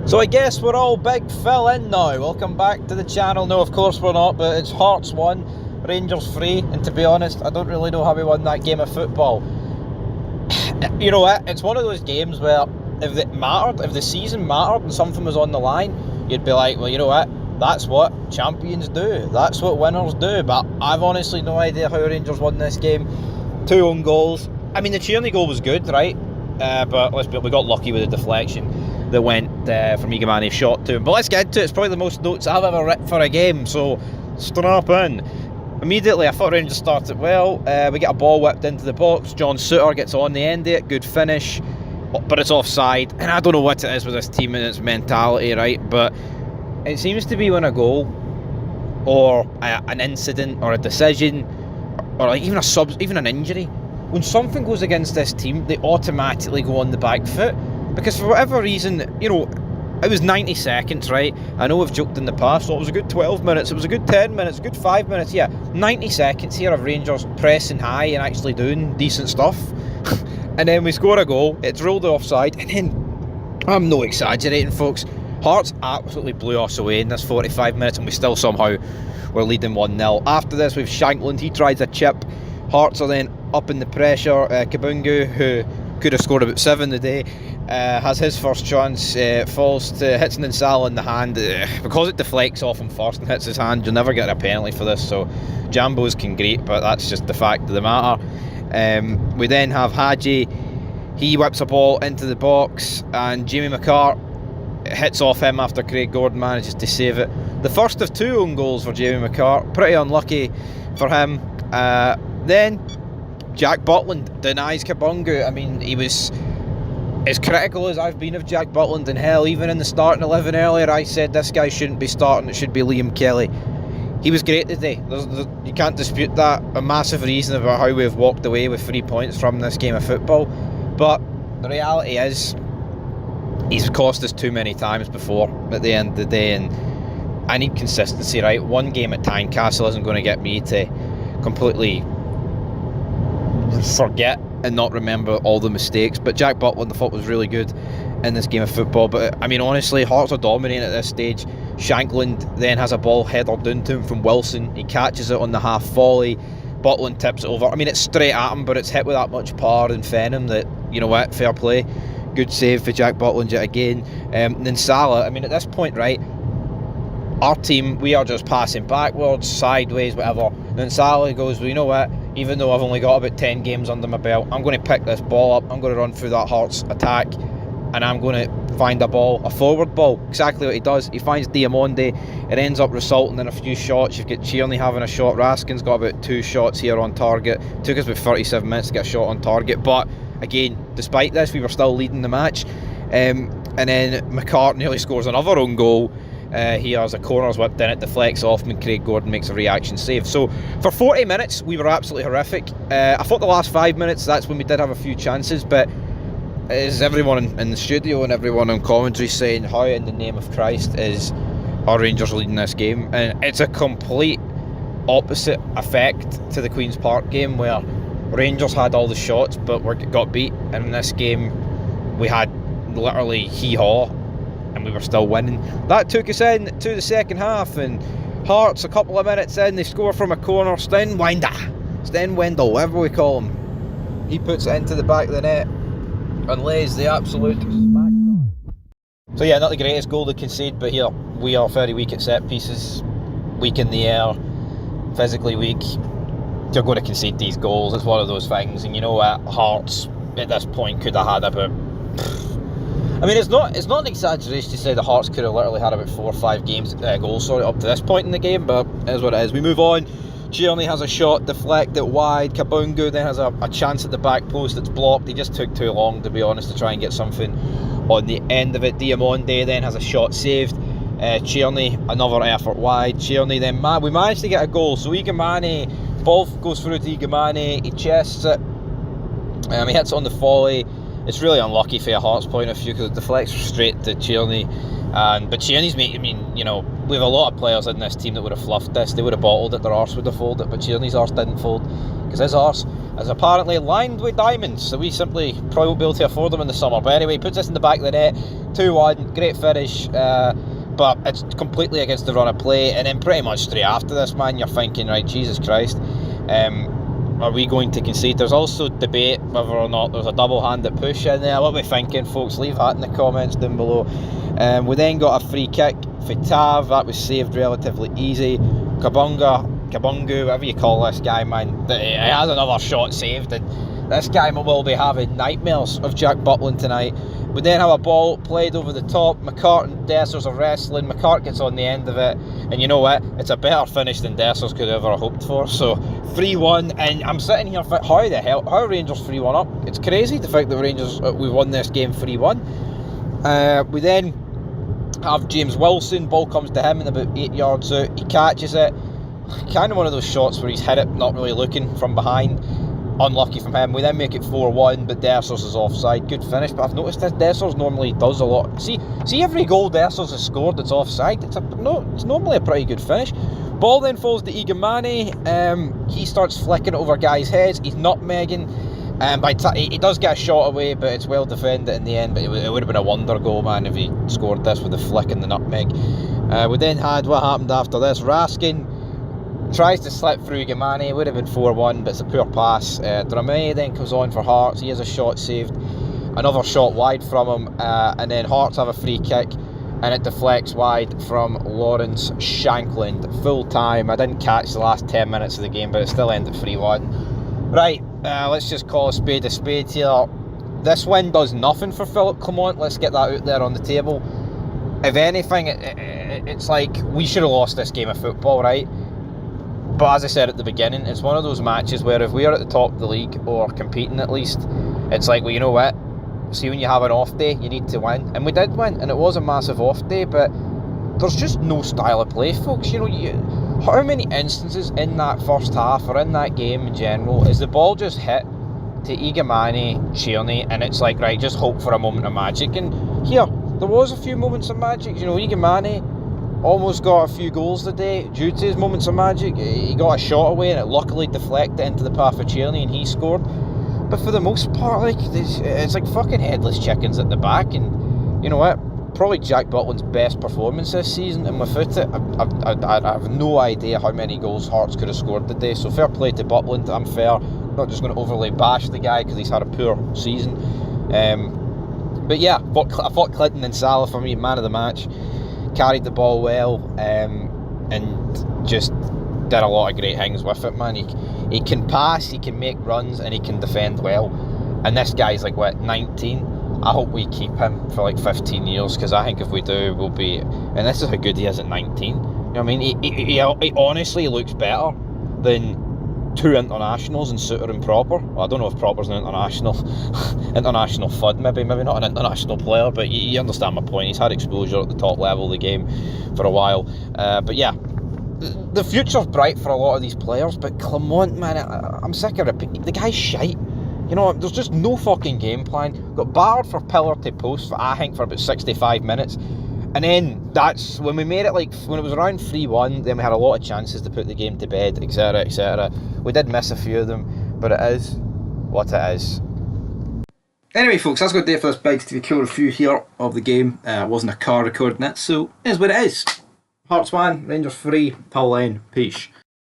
So I guess we're all big Phil in now. Welcome back to the channel. No, of course we're not, but it's Hearts 1, Rangers 3, and to be honest, I don't really know how we won that game of football. You know what? It's one of those games where if it mattered, if the season mattered and something was on the line, you'd be like, well, you know what? That's what champions do. That's what winners do. But I've honestly no idea how Rangers won this game. 2 own goals. I mean, the Tierney goal was good, right? But let's be honest, we got lucky with the deflection that went from Igamane's shot to him. But let's get into it. It's probably the most notes I've ever written for a game, so strap in. Immediately, I thought Rangers started well. We get a ball whipped into the box. John Souttar gets on the end of it. Good finish, but it's offside. And I don't know what it is with this team and its mentality, right? But it seems to be when a goal or an incident or a decision or like even an injury, when something goes against this team, they automatically go on the back foot. Because for whatever reason, you know, it was 90 seconds, right? I know we've joked in the past, so it was a good 12 minutes, it was a good 10 minutes, a good 5 minutes, yeah. 90 seconds here of Rangers pressing high and actually doing decent stuff. And then we score a goal, it's ruled offside, and then, I'm no exaggerating, folks, Hearts absolutely blew us away in this 45 minutes, and we still somehow were leading 1-0. After this, we've Shankland, he tries a chip. Hearts are then up in the pressure. Kabungu, who could have scored about 7 today, has his first chance, falls to hits Ninsala in the hand. Because it deflects off him first and hits his hand, you'll never get a penalty for this, so Jambos can greet, but that's just the fact of the matter. We then have Hadji, he whips a ball into the box, and Jamie McCart hits off him after Craig Gordon manages to save it. The first of 2 own goals for Jamie McCart, pretty unlucky for him. Then Jack Butland denies Kabungu. I mean, he was as critical as I've been of Jack Butland, and hell, even in the starting 11 earlier, I said this guy shouldn't be starting, it should be Liam Kelly. He was great today. You can't dispute that. A massive reason about how we've walked away with 3 points from this game of football. But the reality is, he's cost us too many times before at the end of the day, and I need consistency, right? One game at Tynecastle isn't going to get me to completely forget and not remember all the mistakes. But Jack Butland I thought was really good in this game of football. But I mean, honestly, Hearts are dominating at this stage. Shankland then has a ball headed down to him from Wilson. He catches it on the half volley. Butland tips it over. I mean, it's straight at him, but it's hit with that much power and venom that, you know what, fair play. Good save for Jack Butland yet again. Ninsala, I mean, at this point, right, our team, we are just passing backwards, sideways, whatever. Ninsala goes, well, you know what, even though I've only got about 10 games under my belt, I'm going to pick this ball up, I'm going to run through that Hearts attack, and I'm going to find a forward ball. Exactly what he does. He finds Diamonde. It ends up resulting in a few shots. You've got Tierney having a shot. Raskin's got about 2 shots here on target. Took us about 37 minutes to get a shot on target, but again, despite this, we were still leading the match. And then McCart nearly scores another own goal. He has a corner's whipped in, it deflects off him, and Craig Gordon makes a reaction save. So for 40 minutes we were absolutely horrific. I thought the last 5 minutes, that's when we did have a few chances, but is everyone in the studio and everyone on commentary saying, how in the name of Christ is our Rangers leading this game? And it's a complete opposite effect to the Queen's Park game, where Rangers had all the shots but got beat, and in this game we had literally hee-haw and we were still winning. That took us in to the second half, and Hearts a couple of minutes in, they score from a corner. Stenwendel, whatever we call him, he puts it into the back of the net and lays the absolute smack. So yeah, not the greatest goal to concede, but here we are very weak at set pieces, weak in the air, physically weak. You're going to concede these goals, it's one of those things. And you know what, Hearts at this point could have had about, I mean, it's not an exaggeration to say the Hearts could have literally had about 4 or 5 goals up to this point in the game, but it is what it is. We move on. Tierney has a shot deflected wide. Kabungu then has a chance at the back post that's blocked. He just took too long, to be honest, to try and get something on the end of it. Diamonde then has a shot saved. Tierney, another effort wide. Tierney then, we managed to get a goal. So Igamane, ball goes through to Igamane, he chests it. He hits it on the volley. It's really unlucky for a Hearts point of view because it deflects straight to Tierney. But Tierney's making, I mean, you know, we have a lot of players in this team that would have fluffed this. They would have bottled it, their arse would have folded it, but Tierney's arse didn't fold because his arse is apparently lined with diamonds, so we simply probably won't be able to afford them in the summer. But anyway, puts us in the back of the net, 2-1, great finish, but it's completely against the run of play. And then pretty much straight after this, man, you're thinking, right, Jesus Christ, are we going to concede? There's also debate whether or not there's a double-handed push in there. What are we thinking, folks? Leave that in the comments down below. We then got a free kick for Tav. That was saved relatively easy. Kabungu, whatever you call this guy, man, he has another shot saved, and this guy will be having nightmares of Jack Butland tonight. We then have a ball played over the top. McCart and Dessers are wrestling. McCart gets on the end of it, and you know what? It's a better finish than Dessers could ever have hoped for. So 3-1, and I'm sitting here thinking, how the hell? How are Rangers 3-1 up? It's crazy the fact that Rangers we won this game 3-1. We then have James Wilson. Ball comes to him in about 8 yards out. He catches it. Kind of one of those shots where he's hit it, not really looking from behind. Unlucky from him. We then make it 4-1, but Dessers is offside. Good finish, but I've noticed that Dessers normally does a lot. See every goal Dessers has scored that's offside. It's normally a pretty good finish. Ball then falls to Igamani. He starts flicking it over guys' heads. He's nutmegging. He does get a shot away, but it's well defended in the end. But it would have been a wonder goal, man, if he scored this with the flick and the nutmeg. We then had what happened after this. Raskin tries to slip through Igamani. It would have been 4-1, but it's a poor pass. Dramé then comes on for Hearts. He has a shot saved. Another shot wide from him. And then Hearts have a free kick, and it deflects wide from Lawrence Shankland. Full time. I didn't catch the last 10 minutes of the game, but it still ended 3-1. Right, let's just call a spade here. This win does nothing for Philippe Clement. Let's get that out there on the table. If anything, it's like we should have lost this game of football, right? But as I said at the beginning, it's one of those matches where if we're at the top of the league, or competing at least, it's like, well, you know what? See, when you have an off day, you need to win. And we did win, and it was a massive off day, but there's just no style of play, folks. You know, how many instances in that first half, or in that game in general, is the ball just hit to Igamani, Tierney, and it's like, right, just hope for a moment of magic. And here, there was a few moments of magic. You know, Igamani almost got a few goals today due to his moments of magic. He got a shot away and it luckily deflected into the path of Tierney and he scored. But for the most part, like, it's like fucking headless chickens at the back. And you know what? Probably Jack Butland's best performance this season. And without it, I have no idea how many goals Hearts could have scored today. So fair play to Butland. I'm fair. I'm not just going to overly bash the guy because he's had a poor season. But yeah, I thought Clinton and Salah, for me, man of the match. Carried the ball well, and just did a lot of great things with it, man. He can pass, he can make runs, and he can defend well. And this guy's like, what, 19? I hope we keep him for like 15 years, because I think if we do, we'll be... And this is how good he is at 19. You know what I mean? He honestly looks better than 2 internationals in Suter and Proper. Well, I don't know if Proper's an international FUD, maybe not an international player, but you understand my point. He's had exposure at the top level of the game for a while. But yeah, the future's bright for a lot of these players, but Clement, man, I'm sick of repeating. The guy's shite. You know, there's just no fucking game plan. Got battered for pillar to post, I think, for about 65 minutes. And then that's when we made it, like when it was around 3-1, then we had a lot of chances to put the game to bed, etc, etc. We did miss a few of them, but it is what it is. Anyway, folks, that's going to do it for this Big TV Cool review here of the game. It wasn't a car recording it, so it is what it is. Hearts 1, Rangers 3, till then, peace.